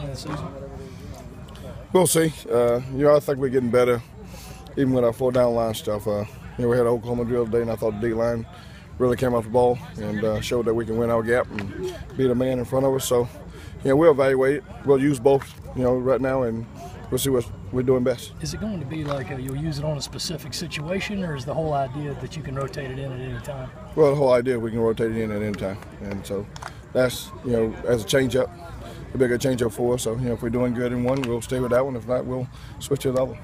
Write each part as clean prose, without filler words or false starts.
of the season? We'll see. I think we're getting better, even with our 4-down line stuff. We had an Oklahoma drill today, and I thought the D-line really came off the ball and showed that we can win our gap and beat a man in front of us. So, we'll evaluate it. We'll use both, right now, and we'll see what we're doing best. Is it going to be like you'll use it on a specific situation, or is the whole idea that you can rotate it in at any time? Well, the whole idea we can rotate it in at any time, and so that's as a change-up, it'll be a good change-up for us. So if we're doing good in one, we'll stay with that one. If not, we'll switch to the other.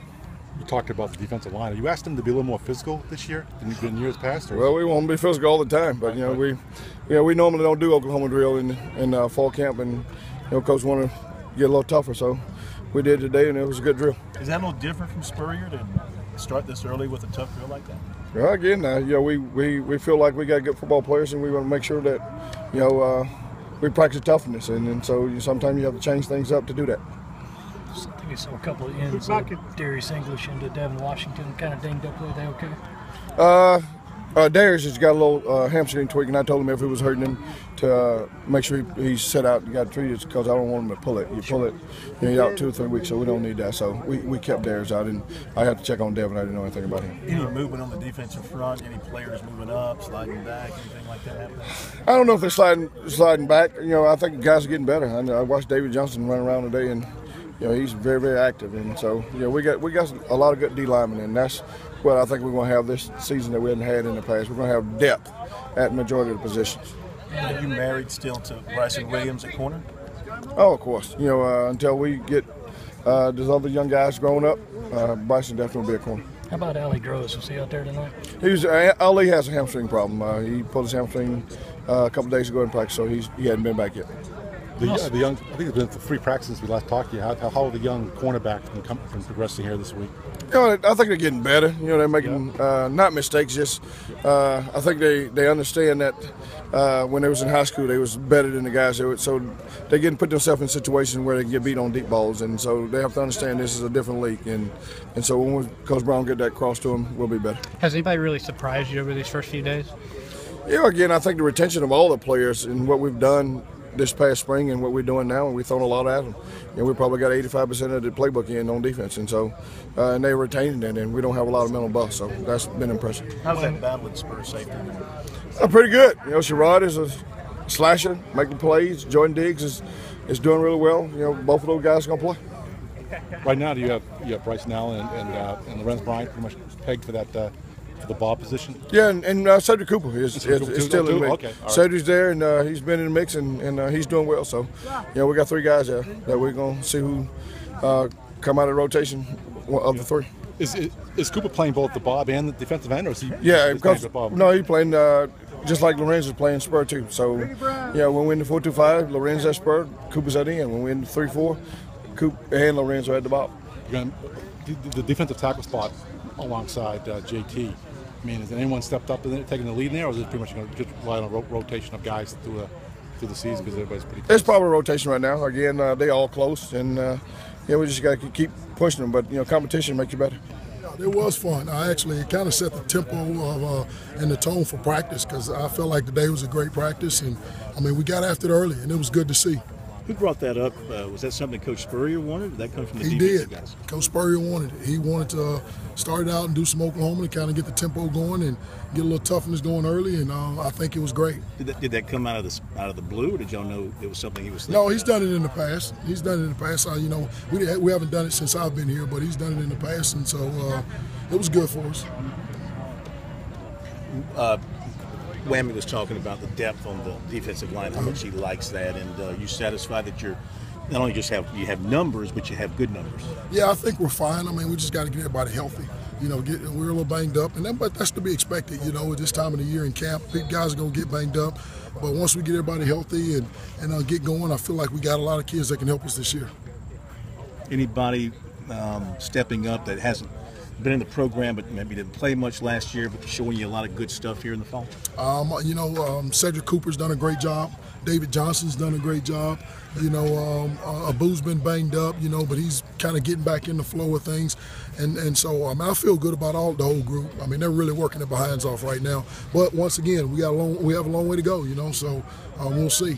You talked about the defensive line. Have you asked them to be a little more physical this year than in years past? Or? Well, we want to be physical all the time, but we normally don't do Oklahoma drill in fall camp, and coach want to get a little tougher. So we did today, and it was a good drill. Is that a little different from Spurrier to start this early with a tough drill like that? Well, again, we feel like we got good football players, and we want to make sure that we practice toughness, and so sometimes you have to change things up to do that. I think I saw a couple of ends, Darius English into Devin Washington, kind of dinged up. Are they okay? Darius has got a little hamstring tweak, and I told him if it was hurting him to make sure he's set out and got treated, because I don't want him to pull it. You pull it, you're out 2 or 3 weeks, so we don't need that. So we kept Darius out, and I had to check on Devin. I didn't know anything about him. Any movement on the defensive front? Any players moving up, sliding back, anything like that happening? I don't know if they're sliding back. I think the guys are getting better. I watched David Johnson run around today, and he's very, very active, and so we got a lot of good D linemen, and that's what I think we're going to have this season that we hadn't had in the past. We're going to have depth at majority of the positions. Are you married still to Bryson Williams at corner? Oh, of course. Until we get those other young guys growing up, Bryson definitely will be a corner. How about Ali Gross? Was he out there tonight? Ali has a hamstring problem. He pulled his hamstring a couple days ago in practice, so he hadn't been back yet. The young, I think it's been 3 practices since we last talked to you. How are the young cornerbacks been progressing here this week? I think they're getting better. They're making not mistakes. Just I think they understand that when they was in high school, they was better than the guys. So they getting put themselves in situations where they can get beat on deep balls, and so they have to understand this is a different league. And so when Coach Brown get that cross to them, we'll be better. Has anybody really surprised you over these first few days? Again, I think the retention of all the players and what we've done this past spring and what we're doing now, and we've thrown a lot at them. We probably got 85% of the playbook in on defense, and so and they're retaining it, and we don't have a lot of mental busts, so that's been impressive. How's that battle at Spurs safety? Pretty good. Sherrod is a slasher, making plays. Jordan Diggs is doing really well. Both of those guys are going to play. Right now, do you have Bryson Allen and Lorenz Bryant pretty much pegged for that for the ball position? Yeah, and Cedric Cooper is still in the mix. Okay, right. Cedric's there, and he's been in the mix, and he's doing well. So, we got 3 guys there that we're going to see who come out of the rotation of the 3. Is Cooper playing both the Bob and the defensive end, or is he? Yeah, because Bob? No, he's playing just like Lorenz is playing spur too. So, when we're in the 4-2-5, Lorenz at spur, Cooper's at the end. When we're in the 3-4, Coop and Lorenz are at the Bob. The defensive tackle spot alongside JT. I mean, has anyone stepped up and taken the lead in there, or is it pretty much going to just rely on a rotation of guys through the season because everybody's pretty close? It's probably a rotation right now. Again, they all close, and we just got to keep pushing them. But competition makes you better. It was fun. I actually kind of set the tempo and the tone for practice, because I felt like today was a great practice, and we got after it early, and it was good to see. Who brought that up? Was that something Coach Spurrier wanted, or did that come from the defensive defensive guys? Coach Spurrier wanted it. He wanted to start it out and do some Oklahoma to kind of get the tempo going and get a little toughness going early, and I think it was great. Did that come out of the blue, or did y'all know it was something he was thinking? No, he's done it in the past. He's done it in the past. We haven't done it since I've been here, but he's done it in the past, and so it was good for us. Whammy was talking about the depth on the defensive line, how much he likes that, and you satisfied that you're not only just you have numbers, but you have good numbers. Yeah, I think we're fine. We just got to get everybody healthy. We're a little banged up, but that's to be expected. At this time of the year in camp, big guys are going to get banged up. But once we get everybody healthy and get going, I feel like we got a lot of kids that can help us this year. Anybody stepping up that hasn't been in the program but maybe didn't play much last year, but showing you a lot of good stuff here in the fall? Cedric Cooper's done a great job. David Johnson's done a great job. Abu's been banged up, but he's kind of getting back in the flow of things. And so I feel good about the whole group. They're really working their behinds off right now. But once again, we have a long way to go, so we'll see.